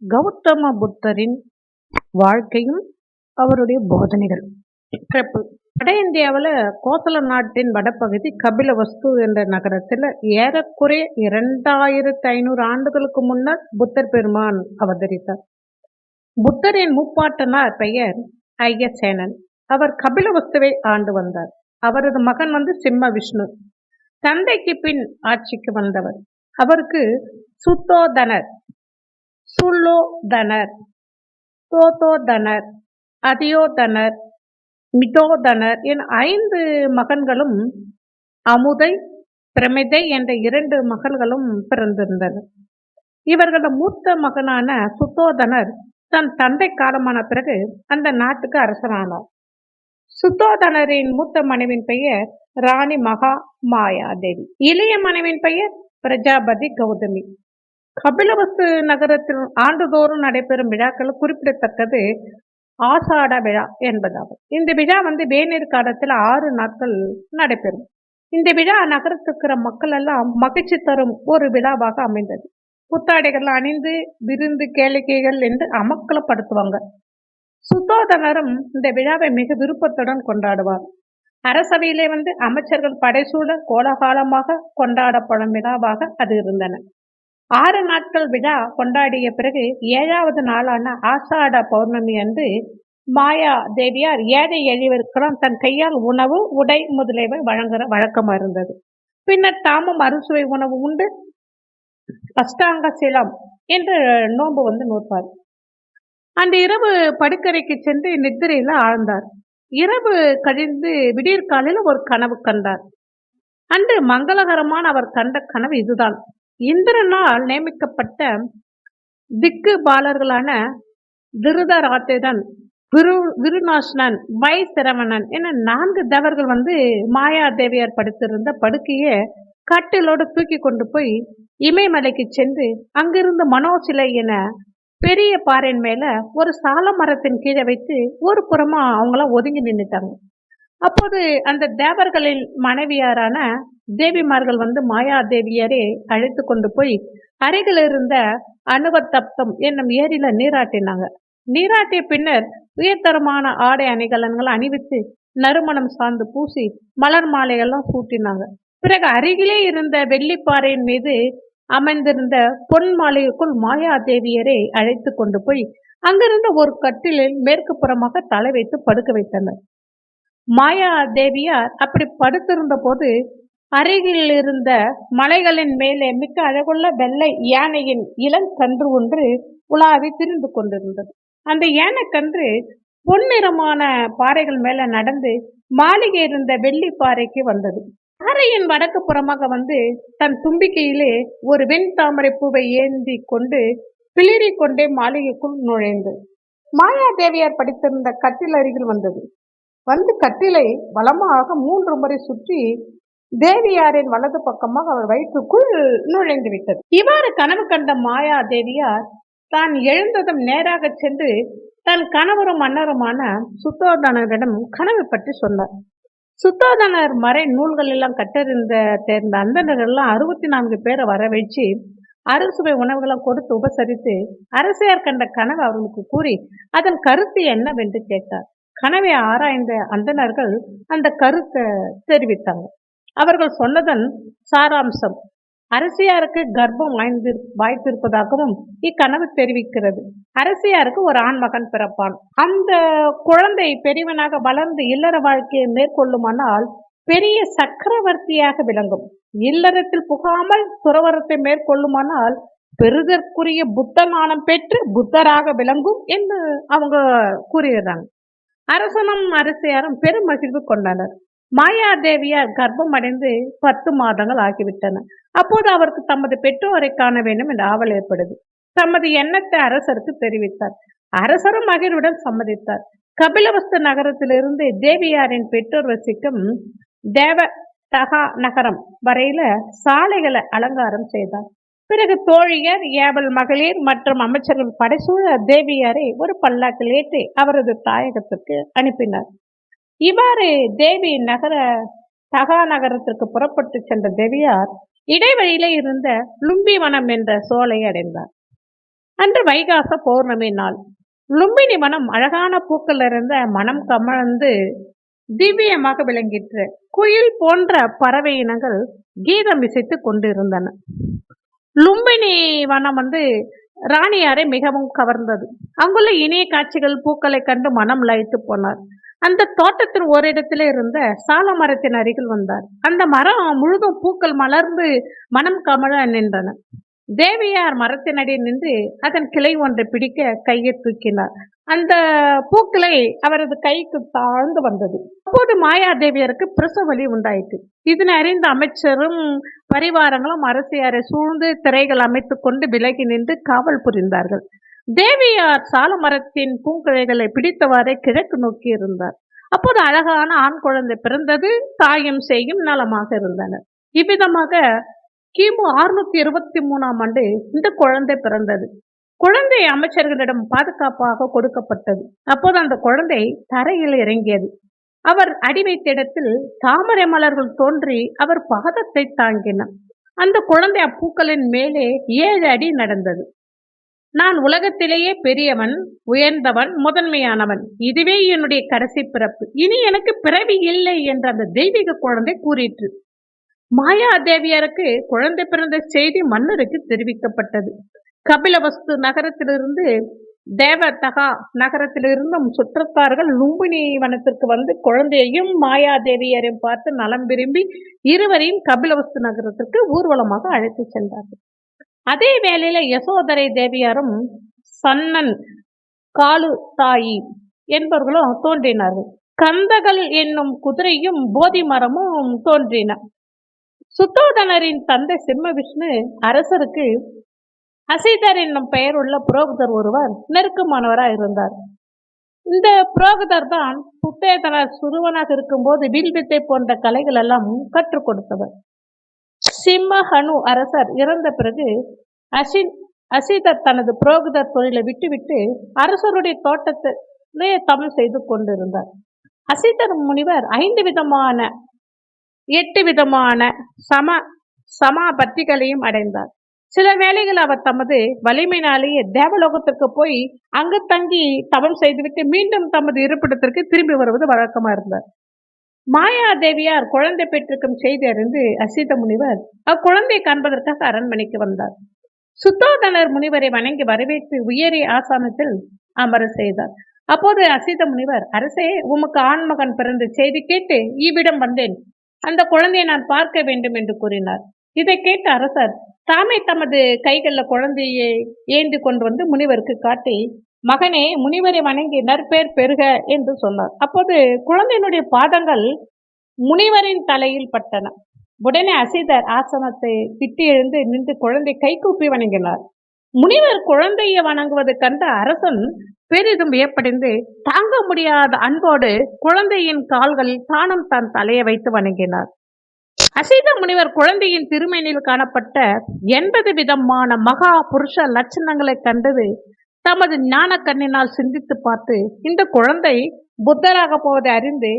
கௌதம புத்தரின் வாழ்க்கையும் அவருடைய போதனைகள். பிறப்பு வட இந்தியாவில் கோசல நாட்டின் வடபகுதி கபிலவஸ்து என்ற நகரத்தில் ஏறக்குறைய 2500 ஆண்டுகளுக்கு முன்னர் புத்தர் பெருமான் அவதரித்தார். புத்தரின் முப்பாட்டனார் பெயர் ஐயசேனன். அவர் கபிலவஸ்துவை ஆண்டு வந்தார். அவரது மகன் சிம்ம விஷ்ணு. தந்தைக்கு பின் ஆட்சிக்கு வந்தவர். அவருக்கு சுத்தோதனர், சுல்லோதனர், தோதோதனர், அதியோதனர், மிதோதனர் என 5 மகன்களும் அமுதை, பிரமிதை என்ற 2 மகள்களும் பிறந்திருந்தனர். இவர்களது மூத்த மகனான சுத்தோதனர் தன் தந்தை காலமான பிறகு அந்த நாட்டுக்கு அரசனானார். சுத்தோதனரின் மூத்த மனைவின் பெயர் ராணி மகா மாயா தேவி. இளைய மனைவின் பெயர் பிரஜாபதி கௌதமி. கபிலவஸ்து நகரத்தில் ஆண்டுதோறும் நடைபெறும் விழாக்கள் குறிப்பிடத்தக்கது ஆசாட விழா என்பதாகும். இந்த விழா வேநீர் காலத்தில் 6 நாட்கள் நடைபெறும். இந்த விழா நகரத்துக்கிற மக்கள் எல்லாம் மகிழ்ச்சி தரும் ஒரு விழாவாக அமைந்தது. புத்தாடைகள் அணிந்து விருந்து கேளிக்கைகள் என்று அமக்கலப்படுத்துவாங்க. சுத்தோதனரும் இந்த விழாவை மிக விருப்பத்துடன் கொண்டாடுவார். அரசவையிலே அமைச்சர்கள் படைசூழ கோலாகலமாக கொண்டாடப்படும் விழாவாக அது இருந்தன. 6 நாட்கள் விழா கொண்டாடிய பிறகு 7வது நாளான ஆசாட பௌர்ணமி அன்று மாயா தேவியார் ஏழை எளியவருக்கெல்லாம் தன் கையால் உணவு, உடை முதலியவை வழங்குற வழக்கமாக இருந்தது. பின்னர் தாமும் அறுசுவை உணவு உண்டு அஷ்டாங்க சீலம் என்று நோன்பு நோற்பார். அந்த இரவு படுக்கறைக்கு சென்று நித்திரையில் ஆழ்ந்தார். இரவு கழிந்து விடியற்காலையில் ஒரு கனவு கண்டார். அன்று மங்களகரமான அவர் கண்ட கனவு இதுதான். இந்திரனால் நியமிக்கப்பட்ட திக்கு பாலர்களான திருதராட்டிரன், விருநாசனன், வைசிரவணன் என 4 தேவர்கள் மாயா தேவியார் படுத்திருந்த படுக்கையை கட்டிலோடு தூக்கி கொண்டு போய் இமயமலைக்கு சென்று அங்கிருந்து மனோசிலை என பெரிய பாறையின் மேல ஒரு சால மரத்தின் கீழே வைத்து ஒரு புறமா அவங்களாம் ஒதுங்கி நின்றுட்டாங்க. அப்போது அந்த தேவர்களின் மனைவியாரான தேவிமார்கள் மாயா தேவியாரே அழைத்து கொண்டு போய் அருகில் இருந்த அனுவத்தப்தம் என்னும் ஏரியில நீராட்டினாங்க. நீராட்டிய பின்னர் உயர்தரமான ஆடை அணிகலன்கள் அணிவித்து நறுமணம் சார்ந்து பூசி மலர் மாலைகள்லாம் சூட்டினாங்க. பிறகு அருகிலே இருந்த வெள்ளிப்பாறையின் மீது அமைந்திருந்த பொன் மாலைக்குள் மாயா தேவியரை அழைத்து கொண்டு போய் அங்கிருந்த ஒரு கட்டிலில் மேற்கு புறமாக தலை வைத்து படுக்க வைத்தனர். மாயா தேவியார் அப்படி படுத்திருந்த போது அருகில் இருந்த மலைகளின் மேலே மிக்க அழகுள்ள வெள்ளை யானையின் இளங்கன்று ஒன்று உலாவி திரிந்து கொண்டிருந்தது. அந்த யானைக்கன்று பொன்னிறமான பாறைகள் மேல நடந்து மாளிகை இருந்த வெள்ளி பாறைக்கு வந்தது. பாறையின் வடக்கு புறமாக தன் தும்பிக்கையிலே ஒரு வெண் தாமரை பூவை ஏந்தி கொண்டு பிளிரி கொண்டே மாளிகைக்குள் நுழைந்து மாயா தேவியார் படித்திருந்த கட்டில் அருகில் வந்தது. கட்டிலை வலமாக 3 முறை சுற்றி தேவியாரின் வலது பக்கமாக அவர் வயிற்றுக்குள் நுழைந்து விட்டது. இவ்வாறு கனவு கண்ட மாயா தேவியார் தான் எழுந்ததும் நேராக சென்று தன் கணவரும் மன்னருமான சுத்தோதனரிடம் கனவை பற்றி சொன்னார். சுத்தோதனர் மறை நூல்கள் எல்லாம் கட்டறிந்த தேர்ந்த அந்தணர்கள் எல்லாம் 64 பேரை வரவழைச்சு அறுசுவை உணவுகளும் கொடுத்து உபசரித்து அரசியார் கண்ட கனவை அவர்களுக்கு கூறி அதன் கருத்து என்னவென்று கேட்டார். கனவை ஆராய்ந்த அந்தணர்கள் அந்த கருத்தை தெரிவித்தாங்க. அவர்கள் சொன்னதன் சாராம்சம் அரசியாருக்கு கர்ப்பம் வாய்த்திருப்பதாகவும் இக்கனவு தெரிவிக்கிறது. அரசியாருக்கு ஒரு ஆண் மகன் பிறப்பான். அந்த குழந்தை பெரியவனாக வளர்ந்து இல்லற வாழ்க்கையை மேற்கொள்ளுமானால் பெரிய சக்கரவர்த்தியாக விளங்கும். இல்லறத்தில் புகாமல் துறவரத்தை மேற்கொள்ளுமானால் பெருதற்குரிய புத்த ஞானம் பெற்று புத்தராக விளங்கும் என்று அவங்க கூறுகிறாங்க. அரசனும் அரசியாரும் பெரும் மகிழ்வு கொண்டனர். மாயா தேவியார் கர்ப்பம் அடைந்து 10 மாதங்கள் ஆகிவிட்டன. அப்போது அவருக்கு தமது பெற்றோரை காண வேண்டும் என்ற ஆவல் ஏற்படுது. தமது எண்ணத்தை அரசருக்கு தெரிவித்தார். அரசரும் மகிழ்வுடன் சம்மதித்தார். கபிலவஸ்து நகரத்திலிருந்து தேவியாரின் பெற்றோர் வசிக்கும் தேவதகா நகரம் வரையில சாலைகளை அலங்காரம் செய்தார். பிறகு தோழியர், ஏவல் மகளிர் மற்றும் அமைச்சர்கள் படைசூழ தேவியாரை ஒரு பல்லாக்கில் ஏற்றி அவரது தாயகத்திற்கு அனுப்பினார். இவ்வாறு தேவி தகா நகரத்திற்கு புறப்பட்டு சென்ற தேவியார் இடைவெளியிலே இருந்த லும்பிவனம் என்ற சோலை அடைந்தார். அன்று வைகாச பௌர்ணமி நாள். லும்பினி வனம் அழகான பூக்கள் இருந்த மனம் கமழ்ந்து திவ்யமாக விளங்கிற்று. குயில் போன்ற பறவை இனங்கள் கீதம் இசைத்து கொண்டிருந்தன. லும்பினி வனம் ராணியாரை மிகவும் கவர்ந்தது. அங்குள்ள இனிய காட்சிகள் பூக்களை கண்டு மனம் லயித்து போனார். அந்த தோட்டத்தின் ஓரிடத்திலே இருந்த சால மரத்தின் அருகில் வந்தார். அந்த மரம் முழுதும் பூக்கள் மலர்ந்து மனம் கமழ நின்றன. தேவியார் மரத்தினடி நின்று அதன் கிளை ஒன்றை பிடிக்க கையை தூக்கினார். அந்த பூக்களை அவரது கைக்கு தாழ்ந்து வந்தது. அப்போது மாயாதேவியருக்கு பிரசவலி உண்டாயிற்று. இதனை அறிந்த அமைச்சரும் பரிவாரங்களும் அரசியாரை சூழ்ந்து திரைகள் அமைத்துக் கொண்டு விலகி நின்று காவல் புரிந்தார்கள். தேவியார் சால மரத்தின் பூங்கிளைகளை பிடித்தவாறே கிழக்கு நோக்கி இருந்தார். அப்போது அழகான ஆண் குழந்தை பிறந்தது. தாயும் செய்யும் நலமாக இருந்தனர். இவ்விதமாக கிமு 623 இந்த குழந்தை பிறந்தது. குழந்தை அமைச்சர்களிடம் பாதுகாப்பாக கொடுக்கப்பட்டது. அப்போது அந்த குழந்தை தரையில் இறங்கியது. அவர் அடி வைத்த இடத்தில் தாமரை மலர்கள் தோன்றி அவர் பாதத்தை தாங்கின. அந்த குழந்தை அப்பூக்களின் மேலே 7 அடி நடந்தது. நான் உலகத்திலேயே பெரியவன், உயர்ந்தவன், முதன்மையானவன். இதுவே என்னுடைய கடைசி பிறப்பு. இனி எனக்கு பிறவி இல்லை என்று அந்த தெய்வீக குழந்தை கூறிற்று. மாயாதேவியருக்கு குழந்தை பிறந்த செய்தி மன்னருக்கு தெரிவிக்கப்பட்டது. கபிலவஸ்து நகரத்திலிருந்து தேவதகா நகரத்திலிருந்தும் சுற்றத்தார்கள் லும்பினி வனத்திற்கு வந்து குழந்தையையும் மாயாதேவியரையும் பார்த்து நலம் விரும்பி இருவரையும் கபிலவஸ்து நகரத்திற்கு ஊர்வலமாக அழைத்து சென்றார்கள். அதே வேளையில யசோதரை தேவியாரும் சன்னன் காலு தாயி என்பவர்களும் தோன்றினார்கள். கந்தகள் என்னும் குதிரையும் போதி மரமும் தோன்றின. சுத்தோதனரின் தந்தை சிம்ம விஷ்ணு அரசருக்கு அசைதர் என்னும் பெயர் உள்ள புரோகிதர் ஒருவர் நெருக்கமானவராக இருந்தார். இந்த புரோகிதர் தான் சுத்தோதனர் சிறுவனாக இருக்கும்போது வில்வித்தை போன்ற கலைகள் எல்லாம் கற்றுக் கொடுத்தவர். சிம்மஹனு அரசர் இறந்த பிறகு அசிதர் தனது புரோகிதர் தொழிலை விட்டுவிட்டு அரசருடைய தோட்டத்திலே தவம் செய்து கொண்டிருந்தார். அசிதர் முனிவர் 8 விதமான சமாபத்திகளையும் அடைந்தார். சில வேளைகள் அவர் தமது வலிமையினாலேயே தேவலோகத்திற்கு போய் அங்கு தங்கி தவம் செய்துவிட்டு மீண்டும் தமது இருப்பிடத்திற்கு திரும்பி வருவது வழக்கமா இருந்தார். மாயாதேவியார் குழந்தை பெற்றிருக்கும் செய்தி அறிந்து அசித முனிவர் அக்குழந்தை காண்பதற்காக அரண்மனைக்கு வந்தார். சுத்தோதனர் முனிவரை வணங்கி வரவேற்று உயரிய ஆசானத்தில் அமர செய்தார். அப்போது அசித முனிவர், அரசே, உமக்கு ஆண்மகன் பிறந்த செய்தி கேட்டு இவ்விடம் வந்தேன். அந்த குழந்தையை நான் பார்க்க வேண்டும் என்று கூறினார். இதை கேட்ட அரசர் தாமே தமது கைகளில் குழந்தையை ஏந்தி கொண்டு வந்து முனிவருக்கு காட்டி, மகனே, முனிவரை வணங்கி நற்பேர் பெருக என்று சொன்னார். அப்போது குழந்தையினுடைய பாதங்கள் முனிவரின் தலையில் பட்டன. உடனே அசிதர் ஆசனத்தை விட்டு எழுந்து நின்று குழந்தை கை கூப்பி வணங்கினார். முனிவர் குழந்தையை வணங்குவது கண்ட அரசன் பெரிதும் வியப்படைந்து தாங்க முடியாத அன்போடு குழந்தையின் கால்களில் தானும் தன் தலையை வைத்து வணங்கினார். அசித முனிவர் குழந்தையின் திருமேனியில் காணப்பட்ட 80 விதமான மகா புருஷ லட்சணங்களை கண்டது தமது ஞான கண்ணினால் சிந்தித்து பார்த்து இந்த குழந்தை புத்தராக போவதை அறிந்து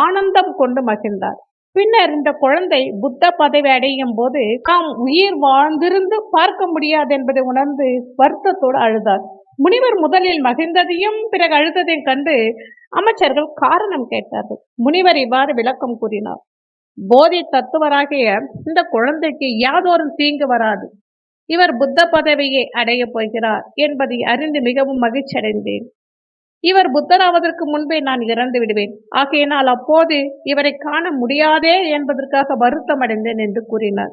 ஆனந்தம் கொண்டு மகிழ்ந்தார். பின்னர் இந்த குழந்தை புத்த பதவி அடையும் போது தாம் உயிர் வாழ்ந்திருந்து பார்க்க முடியாது என்பதை உணர்ந்து வருத்தத்தோடு அழுதார். முனிவர் முதலில் மகிழ்ந்ததையும் பிறகு அழுததையும் கண்டு அமைச்சர்கள் காரணம் கேட்டார்கள். முனிவர் இவ்வாறு விளக்கம் கூறினார். போதி தத்துவராகிய இந்த குழந்தைக்கு யாதொரு தீங்கு வராது. இவர் புத்த பதவியை அடைய போகிறார் என்பதை அறிந்து மிகவும் மகிழ்ச்சி அடைந்தேன். இவர் புத்தராவதற்கு முன்பே நான் இறந்து விடுவேன். ஆகையினால் அப்போது இவரை காண முடியாதே என்பதற்காக வருத்தம் அடைந்தேன் என்று கூறினார்.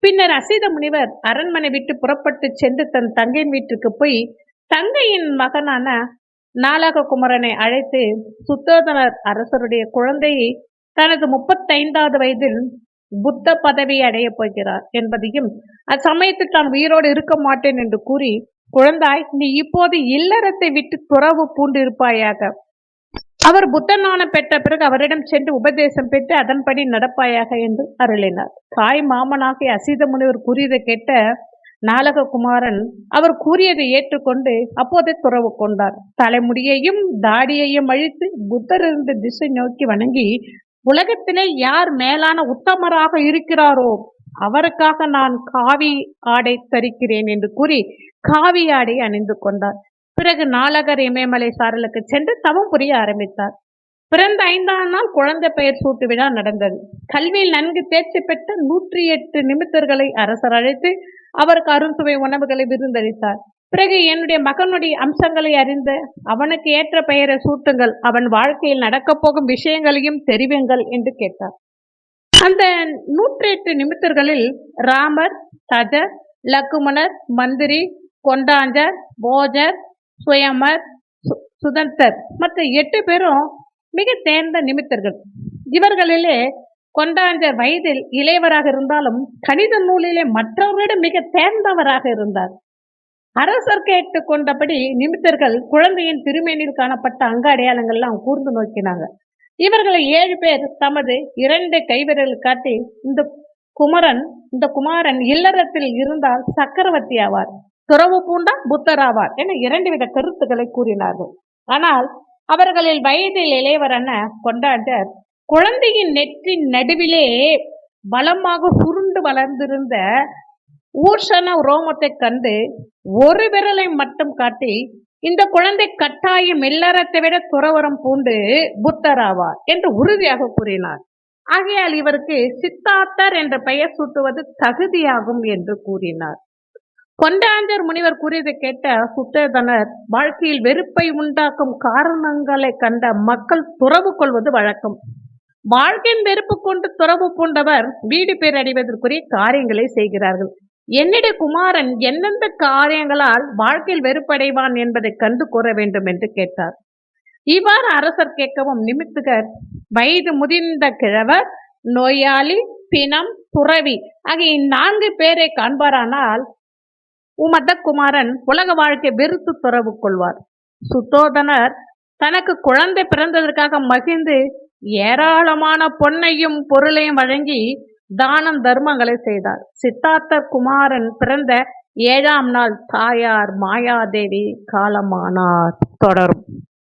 பின்னர் அசித முனிவர் அரண்மனை விட்டு புறப்பட்டு சென்று தன் தங்கையின் வீட்டுக்கு போய் தங்கையின் மகனான நாலக குமரனை அழைத்து சுத்தோதனர் அரசருடைய குழந்தையை தனது 35வது வயதில் புத்த பதவி அடைய போகிறார் என்பதையும் அச்சமயத்தில் தான் உயிரோடு இருக்க மாட்டேன் என்று கூறி, குழந்தாய், நீ இப்போது இல்லறத்தை விட்டு துறவு பூண்டிருப்பாயாக. அவர் புத்தனான பெற்ற பிறகு அவரிடம் சென்று உபதேசம் பெற்று அதன்படி நடப்பாயாக என்று அருளினார். தாய் மாமனாகிய அசித முனிவர் கூறியதை கேட்ட நாலககுமாரன் அவர் கூறியதை ஏற்றுக்கொண்டு அப்போதே துறவு கொண்டார். தலைமுடியையும் தாடியையும் அழித்து புத்தர் இருந்த திசை நோக்கி வணங்கி, உலகத்திலே யார் மேலான உத்தமராக இருக்கிறாரோ அவருக்காக நான் காவி ஆடை தரிக்கிறேன் என்று கூறி காவி ஆடை அணிந்து கொண்டார். பிறகு நாலகர் இமயமலை சாரலுக்கு சென்று தவம் புரிய ஆரம்பித்தார். பிறந்த 5ஆம் நாள் குழந்தை பெயர் சூட்டு விழா நடந்தது. கல்வியில் நன்கு தேர்ச்சி பெற்ற 108 நிமித்தர்களை அரசர் அழைத்து அவருக்கு அருண்சுவை உணவுகளை விருந்தளித்தார். பிறகு என்னுடைய மகனுடைய அம்சங்களை அறிந்த அவனுக்கு ஏற்ற பெயரை சூட்டுங்கள், அவன் வாழ்க்கையில் நடக்கப் போகும் விஷயங்களையும் தெரிவிங்கள் என்று கேட்டார். அந்த 108 நிமித்தர்களில் ராமர், தஜர், லக்குமணர், மந்திரி, கொண்டாஞ்சர், போஜர், சுயமர், சுதந்தர் மற்ற 8 பேரும் மிக தேர்ந்த நிமித்தர்கள். இவர்களிலே கொண்டாஞ்சர் வயதில் இளையவராக இருந்தாலும் கணித நூலிலே மற்றவர்களிடம் மிக தேர்ந்தவராக இருந்தார். அரசர் கேட்டுக் கொண்டபடி நிமித்தர்கள் குழந்தையின் திருமேனில் காணப்பட்ட அங்க அடையாளங்கள்லாம் கூர்ந்து நோக்கினாங்க. இவர்களை 7 பேர் தமது 2 கைவிரல் காட்டி இந்த குமாரன் இல்லறத்தில் இருந்தால் சக்கரவர்த்தி ஆவார், துறவு பூண்டா புத்தர் ஆவார் என 2 வித கருத்துக்களை கூறினார்கள். ஆனால் அவர்களில் வயதில் இளையவரான கொண்டாஞ்சர் குழந்தையின் நெற்றின் நடுவிலே பலமாக சுருண்டு வளர்ந்திருந்த ஊர்ஷன ரோமத்தை கண்டு ஒரு விரலை மட்டும் காட்டி இந்த குழந்தை கட்டாயம் இல்லறத்தை விட துறவரம் பூண்டு புத்தராவார் என்று உறுதியாக கூறினார். ஆகையால் இவருக்கு சித்தார்த்தர் என்ற பெயர் சூட்டுவது தகுதியாகும் என்று கூறினார். கொண்டாஞ்சர் முனிவர் கூறியதை கேட்ட சுத்தேதனர் வாழ்க்கையில் வெறுப்பை உண்டாக்கும் காரணங்களை கண்ட மக்கள் துறவு கொள்வது வழக்கம். வாழ்க்கையின் வெறுப்பு கொண்டு துறவு பூண்டவர் வீடு பேர் அடைவதற்குரிய காரியங்களை செய்கிறார்கள். என்னுடைய குமாரன் எந்தெந்த காரியங்களால் வாழ்க்கையில் வெறுப்படைவான் என்பதை கண்டு கூற வேண்டும் என்று கேட்டார். இவ்வாறு அரசர் கேட்கவும் நிமித்தகர் வயது முதிர்ந்த கிழவர், நோயாளி, பிணம், துறவி ஆகிய 4 பேரை காண்பாரானால் உமத குமாரன் உலக வாழ்க்கை வெறுத்து துறவு கொள்வார். சுத்தோதனர் தனக்கு குழந்தை பிறந்ததற்காக மகிழ்ந்து ஏராளமான பொன்னையும் பொருளையும் வழங்கி தானம் தர்மங்களை செய்தார். சித்தார்த்தர் குமாரன் பிறந்த 7ஆம் நாள் தாயார் மாயாதேவி காலமானார். தொடரும்.